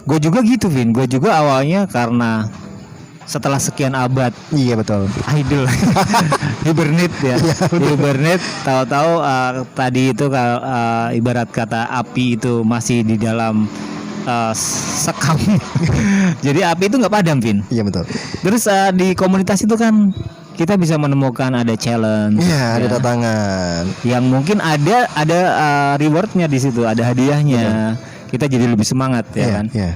Gue juga gitu, Vin. Gue juga awalnya karena setelah sekian abad Iya betul. idle hibernate ya. Hibernate tahu-tahu tadi itu ibarat kata api itu masih di dalam sekam. Jadi api itu nggak padam, Vin. Iya betul. Terus di komunitas itu kan kita bisa menemukan ada challenge, Iya, ada tantangan. yang mungkin ada rewardnya di situ, ada hadiahnya. Kita jadi lebih semangat ya kan. Iya.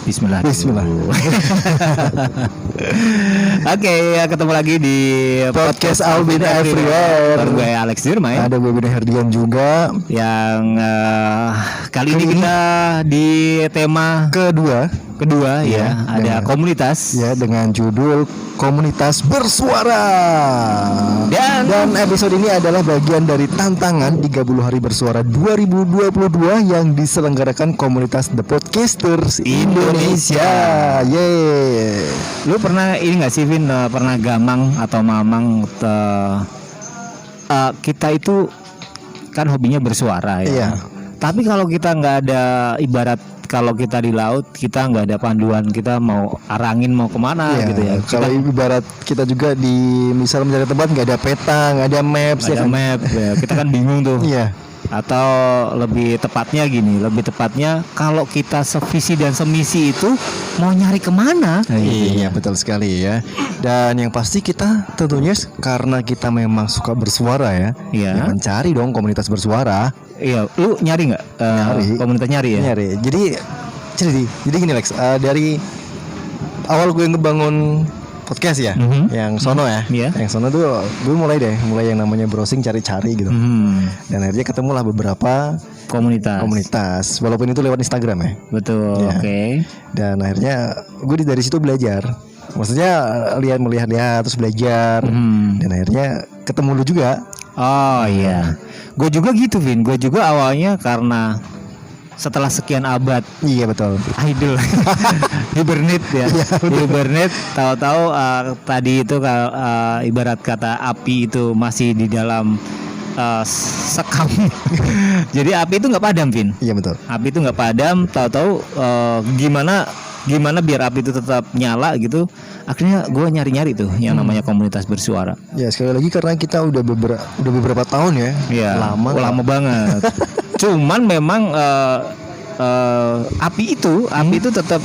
Bismillah. Bismillah. Oke, ya, ketemu lagi di Podcast Albin Everywhere. Baru gue Alex Dirmay. Ada gue Budi Herdian juga. Yang kali ini kita di tema Kedua ya, ada dengan- komunitas. ya dengan judul Komunitas Bersuara. Dan episode ini adalah bagian dari tantangan 30 hari bersuara 2022 yang diselenggarakan komunitas The Podcasters Indonesia. Yeay. Lu pernah ini nggak sih, Vin, pernah gamang atau mamang kita itu kan hobinya bersuara ya. Iya. Tapi kalau kita nggak ada, ibarat kalau kita di laut kita nggak ada panduan, kita mau arangin mau kemana gitu ya. Kalau ibarat kita juga di misal mencari tempat nggak ada peta, nggak ada maps, Nggak ada kan? map ya. Kita kan bingung tuh. Iya. Atau lebih tepatnya kalau kita sevisi dan semisi itu mau nyari kemana? Iya betul sekali ya. Dan yang pasti kita tentunya karena kita memang suka bersuara ya, Iya. ya mencari dong komunitas bersuara. Iya, lu nyari nggak? Komunitas nyari ya? Nyari. Jadi gini Lex, dari awal gue ngebangun podcast ya, yang sono ya, Iya. yang sono tuh gue mulai yang namanya browsing cari-cari gitu. Dan akhirnya ketemulah beberapa komunitas, walaupun itu lewat Instagram ya. Betul. Iya. Oke. Dan akhirnya gue dari situ belajar. Maksudnya melihat terus belajar. Dan akhirnya ketemu lu juga. Oh iya. Gue juga gitu, Vin. Gue juga awalnya karena setelah sekian abad Iya betul. idle hibernate ya. Hibernate tahu-tahu tadi itu ibarat kata api itu masih di dalam sekam. Jadi api itu nggak padam, Vin. Iya betul. Api itu nggak padam, tahu-tahu gimana biar api itu tetap nyala gitu. Akhirnya gue nyari-nyari tuh yang namanya komunitas bersuara. Ya sekali lagi karena kita udah beberapa tahun ya. Iya, Lama banget. Cuman memang api itu tetap,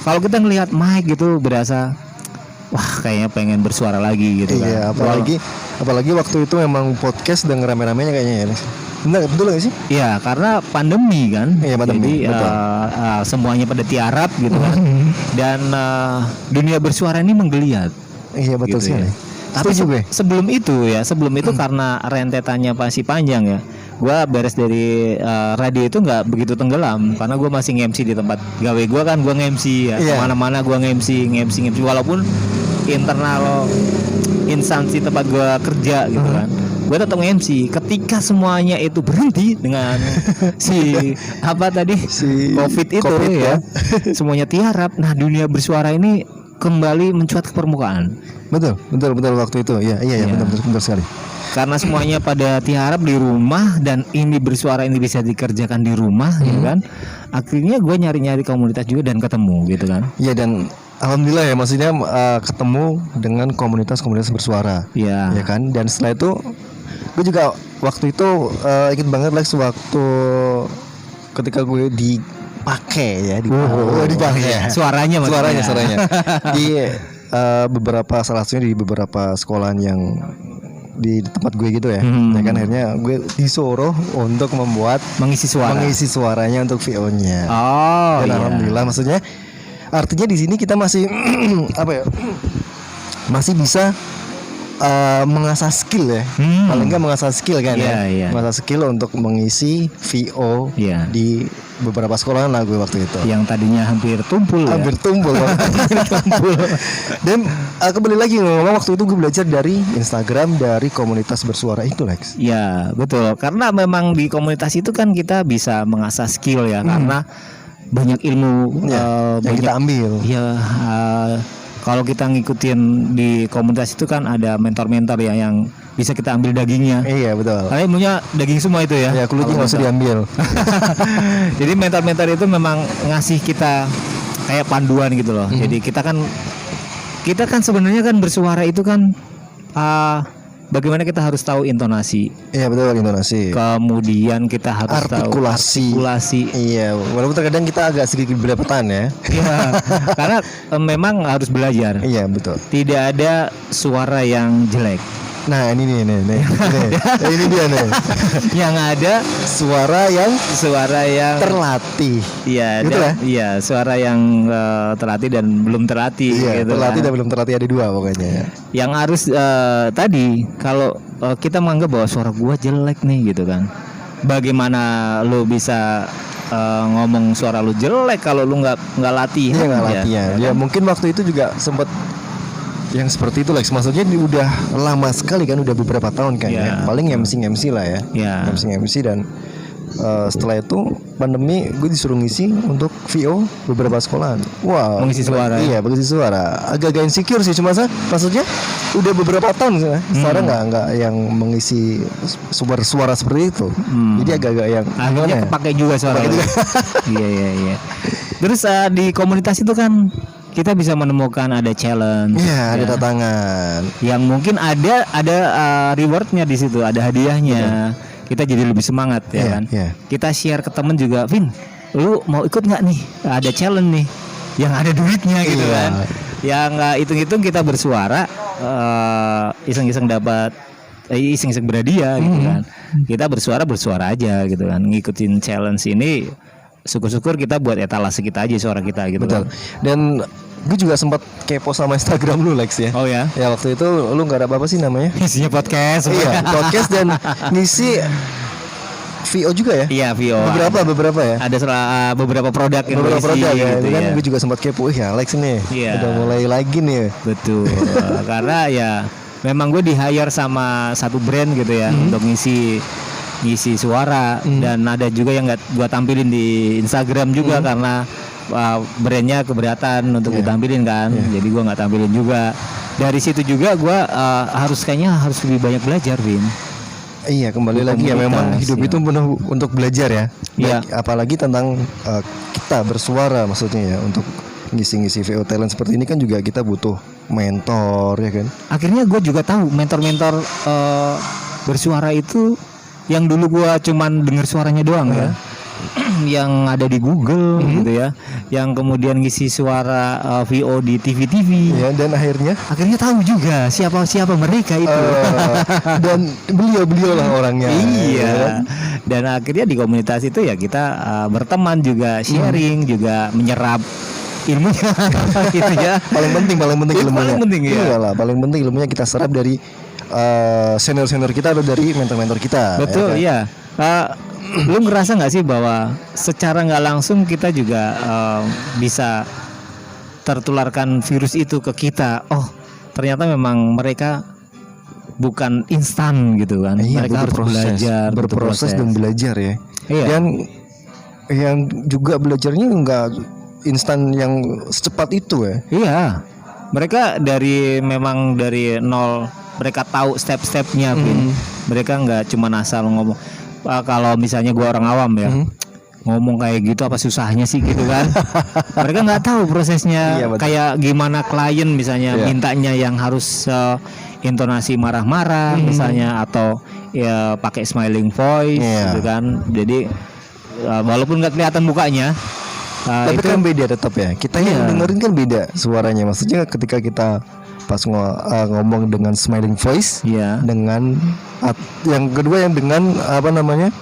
kalau kita ngelihat mic gitu berasa wah kayaknya pengen bersuara lagi gitu kan. Iya, apalagi waktu itu memang podcast udah ngerame-ramenya kayaknya ya. Betul gak sih? Iya, karena pandemi kan. Iya, pandemi, Jadi betul. semuanya pada tiarap gitu kan. Dan dunia bersuara ini menggeliat. Iya betul Gitu sekali. ya. Tapi Setuju gue. sebelum itu karena rentetannya masih panjang ya. Gua beres dari radio itu nggak begitu tenggelam karena gue masih nge-MC di tempat gawe gue kan. Gue nge-MC ya, Iya. kemana-mana gue nge-MC walaupun internal instansi tempat gue kerja gitu kan. Gue tetap nge-MC. Ketika semuanya itu berhenti dengan si COVID itu ya, semuanya tiarap. Nah, dunia bersuara ini kembali mencuat ke permukaan. Betul waktu itu. Iya. Betul sekali. Karena semuanya pada tiarap di rumah dan ini bersuara ini bisa dikerjakan di rumah gitu kan. Akhirnya gue nyari-nyari komunitas juga dan ketemu gitu kan. Iya, dan alhamdulillah ya, maksudnya ketemu dengan komunitas bersuara. Iya. Ya kan. Dan setelah itu gue juga waktu itu inget banget Lex, waktu ketika gue dipakai ya. Suaranya maksudnya. Suaranya di beberapa, salah satunya di beberapa sekolahan yang di tempat gue gitu ya. Ya kan, akhirnya gue disuruh untuk mengisi suaranya untuk VO-nya. Oh, Dan iya. alhamdulillah, maksudnya artinya di sini kita masih masih bisa mengasah skill ya. Paling nggak mengasah skill kan Iya. mengasah skill untuk mengisi VO Iya. di beberapa sekolahan lah gue waktu itu. Yang tadinya hampir tumpul ya. Hampir tumpul. Dan kembali lagi ngomong, waktu itu gue belajar dari Instagram, dari komunitas bersuara itu Lex. Ya betul, karena memang di komunitas itu kan kita bisa mengasah skill ya, karena banyak ilmu yang kita ambil. Ya, kalau kita ngikutin di komunitas itu kan ada mentor-mentor ya yang bisa kita ambil dagingnya. Iya betul. Karena ilmunya daging semua itu ya. Ya kulitnya Kalau nggak usah mentor. diambil. Jadi mentor-mentor itu memang ngasih kita kayak panduan gitu loh. Jadi kita kan sebenarnya kan bersuara itu kan bagaimana kita harus tahu intonasi. Iya betul, intonasi. Kemudian kita harus Artikulasi. tahu artikulasi. Iya, walaupun terkadang kita agak sedikit belepotan ya. Iya, karena memang harus belajar. Iya betul. Tidak ada suara yang jelek. Nah ini nih. Ini dia nih. Yang ada Suara yang terlatih. iya, Gitu ya? iya, suara yang terlatih dan belum terlatih. Iya, gitu terlatih kan. dan belum terlatih ada dua pokoknya. Yang harus tadi kalau kita menganggap bahwa suara gua jelek nih gitu kan. Bagaimana lu bisa ngomong suara lu jelek kalau lu nggak latihan? Iya nggak ya? latihan. Ya mungkin waktu itu juga sempat yang seperti itu Lex. Maksudnya ini udah lama sekali kan, udah beberapa tahun kan Iya. ya. Paling MC lah ya. Iya. MC dan setelah itu pandemi gue disuruh ngisi untuk VO beberapa sekolahan. Wah, Mengisi suara. Iya, mengisi suara. Agak-agak insecure sih, cuma maksudnya udah beberapa tahun sekarang nggak yang mengisi suara seperti itu. Jadi agak-agak yang Akhirnya gimana ya? kepake juga suara Kepake lu. juga. Iya. Terus di komunitas itu kan kita bisa menemukan ada challenge. Iya, ada ya. tantangan. Yang mungkin ada rewardnya di situ, ada hadiahnya. Kita jadi lebih semangat ya Iya, kan. iya. Kita share ke temen juga, Vin, lu mau ikut nggak nih? Ada challenge nih, yang ada duitnya gitu Iya. kan. Yang hitung-hitung kita bersuara, iseng-iseng dapat, iseng-iseng berhadiah gitu kan. Kita bersuara aja gitu kan, ngikutin challenge ini. Syukur-syukur kita buat etalase kita aja suara kita gitu. Betul. Kan. Dan gue juga sempat kepo sama Instagram lu Lex ya. Oh ya. Ya waktu itu lu nggak ada apa sih namanya? Isinya podcast. Iya, podcast dan ngisi VO juga ya? Iya, VO. Beberapa ya? Ada beberapa produk yang Beberapa berisi produk ya. gitu Kan ya. gue juga sempat kepo, ya Lex nih. Iya. Udah mulai lagi nih. Betul. Karena ya memang gue di-hire sama satu brand gitu ya untuk ngisi suara dan ada juga yang nggak gua tampilin di Instagram juga karena brandnya keberatan untuk ditampilin kan. Jadi gua nggak tampilin juga. Dari situ juga gua kayaknya harus lebih banyak belajar, Vin. Iya, kembali lagi ya, memang hidup itu penuh untuk belajar ya. Iya. Apalagi tentang kita bersuara maksudnya ya, untuk ngisi-ngisi VO talent seperti ini kan juga kita butuh mentor ya kan. Akhirnya gue juga tahu mentor-mentor bersuara itu yang dulu gua cuman denger suaranya doang ya. Yang ada di Google gitu ya. Yang kemudian ngisi suara VO di TV-TV. Ya, dan akhirnya Akhirnya tahu juga siapa mereka itu. dan beliau lah orangnya. Iya. Dan akhirnya di komunitas itu ya kita berteman juga, sharing juga, menyerap ilmunya gitu ya. Paling penting Itu ilmunya. paling penting, ya. Iyalah, paling penting ilmunya kita serap dari senior kita atau dari mentor-mentor kita. Betul, ya kan? iya. Lu ngerasa nggak sih bahwa secara nggak langsung kita juga bisa tertularkan virus itu ke kita? Oh, ternyata memang mereka bukan instan gitu kan. Iya, Mereka harus belajar, berproses dan belajar ya. Iya. Dan yang juga belajarnya nggak instan yang secepat itu ya. Iya. Mereka memang dari nol. Mereka tahu step-stepnya, Vin. Mereka nggak cuma asal ngomong. Kalau misalnya gua orang awam ya, ngomong kayak gitu apa susahnya sih gitu kan? Mereka nggak tahu prosesnya. Iya, betul. Kayak gimana klien misalnya mintanya yang harus intonasi marah-marah misalnya, atau ya pakai smiling voice gitu kan. Jadi walaupun nggak kelihatan mukanya, Tapi itu kan beda tetap ya. Kita yang dengerin kan beda suaranya. Maksudnya ketika kita pas ngomong dengan smiling voice, Iya. dengan yang kedua yang dengan apa namanya,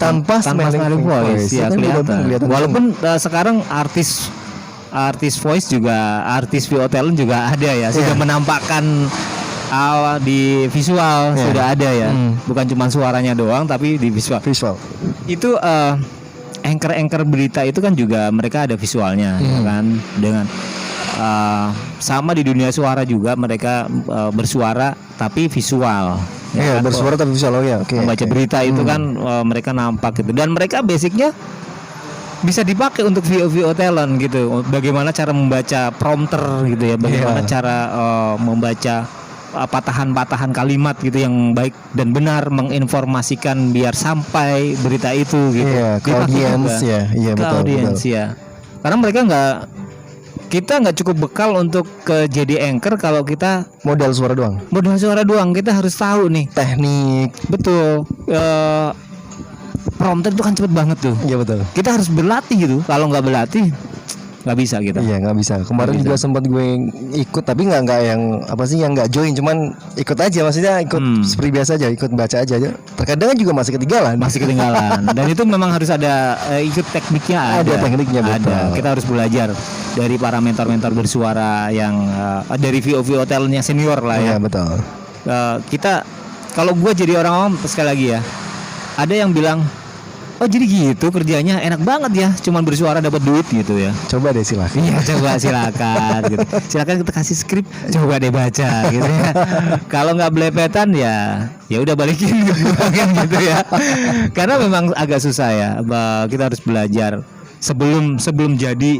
tanpa smiling voice, ya kan kelihatan. kelihatan Walaupun sekarang artis voice juga, artis VO talent juga ada ya, sudah menampakkan di visual sudah ada ya, bukan cuma suaranya doang tapi di visual. Itu anchor berita itu kan juga mereka ada visualnya ya kan, dengan sama di dunia suara juga mereka bersuara tapi visual. Iya, bersuara tapi visual. Ya, oke. Membaca berita itu kan mereka nampak gitu, dan mereka basicnya bisa dipakai untuk VO talent gitu. Bagaimana cara membaca prompter gitu ya, bagaimana cara membaca patahan-patahan kalimat gitu yang baik dan benar, menginformasikan biar sampai berita itu gitu. Iya, ke Dipakai audiens juga. ya. Iya, Ke betul, audiens betul. ya. Karena mereka kita nggak cukup bekal untuk jadi anchor kalau kita Modal suara doang. modal suara doang. Kita harus tahu nih. Teknik. Betul. Prompter itu kan cepet banget tuh. Iya betul. Kita harus berlatih gitu. Kalau nggak berlatih nggak bisa kita. Iya nggak bisa. Kemarin Nggak juga sempat gue ikut, tapi nggak yang apa sih, yang nggak join, cuman ikut aja, maksudnya ikut seperti biasa aja, ikut baca aja. Terkadang kan juga masih ketinggalan. Masih ketinggalan. Dan itu memang harus ada ikut tekniknya. Ada tekniknya, betul. Ada. Kita harus belajar dari para mentor-mentor bersuara yang dari VO talent yang senior lah ya. Iya betul. Kita kalau gue jadi orang awam sekali lagi ya, ada yang bilang, oh jadi gitu kerjanya, enak banget ya, cuman bersuara dapat duit gitu ya. Coba deh silakan. Iya coba silakan gitu. Silakan kita kasih skrip, coba deh baca gitu ya. Kalau nggak belepetan ya udah balikin gitu ya. Karena memang agak susah ya. Kita harus belajar sebelum jadi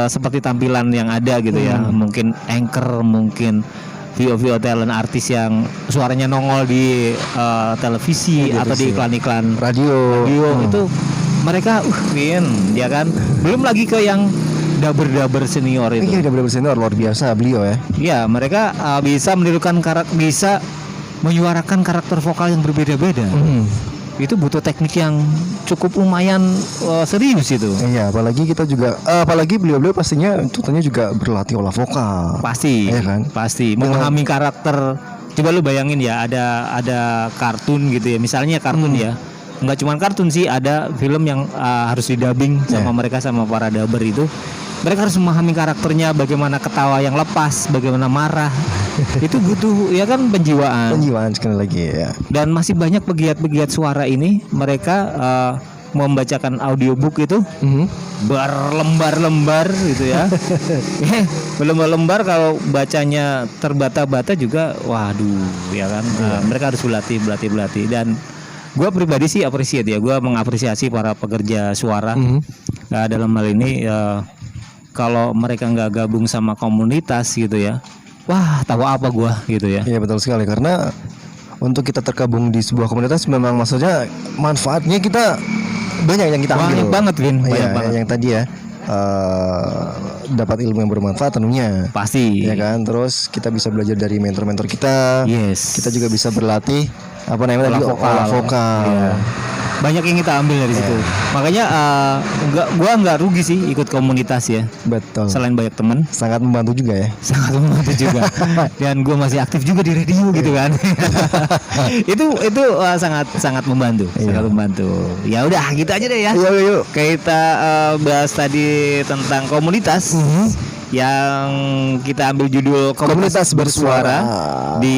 seperti tampilan yang ada gitu ya. Mungkin anchor, mungkin VO talent artis yang suaranya nongol di televisi atau di iklan-iklan Radio. itu mereka ya kan, belum lagi ke yang daber senior itu. Iya, udah benar senior, luar biasa beliau ya. Iya, mereka bisa menirukan bisa menyuarakan karakter vokal yang berbeda-beda. Itu butuh teknik yang cukup lumayan serius itu. Iya, apalagi kita juga apalagi beliau-beliau pastinya tuntutannya juga berlatih olah vokal. Pasti, Iya kan? pasti memahami karakter. Coba lu bayangin ya, ada kartun gitu ya, misalnya kartun ya, nggak cuma kartun sih, ada film yang harus didubbing sama mereka, sama para dubber itu. Mereka harus memahami karakternya, bagaimana ketawa yang lepas, bagaimana marah. Itu butuh ya kan penjiwaan. Penjiwaan sekali lagi ya. Dan masih banyak pegiat-pegiat suara ini, mereka membacakan audiobook itu berlembar-lembar gitu ya. Berlembar-lembar, kalau bacanya terbata-bata juga, waduh ya kan. Mereka harus berlatih. Dan gue pribadi sih appreciate ya, gue mengapresiasi para pekerja suara dalam hal ini. Kalau mereka nggak gabung sama komunitas gitu ya, wah tahu apa gua gitu ya. Iya betul sekali, karena untuk kita tergabung di sebuah komunitas memang maksudnya manfaatnya kita banyak yang kita ambil. Banyak banget Vin, banyak Iya, banget. yang tadi ya dapat ilmu yang bermanfaat tentunya. Pasti. Ya kan, terus kita bisa belajar dari mentor-mentor kita. Yes. Kita juga bisa berlatih apa namanya tadi, olah vokal. Iya. Banyak yang kita ambil dari situ. Makanya gua nggak rugi sih ikut komunitas ya. Betul. Selain banyak teman, Sangat membantu juga ya. sangat membantu juga. Dan gue masih aktif juga di radio gitu kan. itu sangat membantu, sangat membantu. Ya udah gitu aja deh ya. Yuk. Kita bahas tadi tentang komunitas yang kita ambil judul Komunitas Bersuara di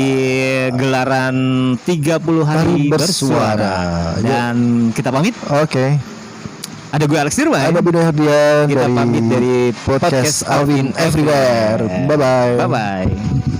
gelaran 30 hari bersuara. Dan kita pamit. Oke. Ada gue Alex Dirman. Ada Budi Hardian Kita dari pamit dari podcast Alvin Everywhere. Bye bye. Bye bye.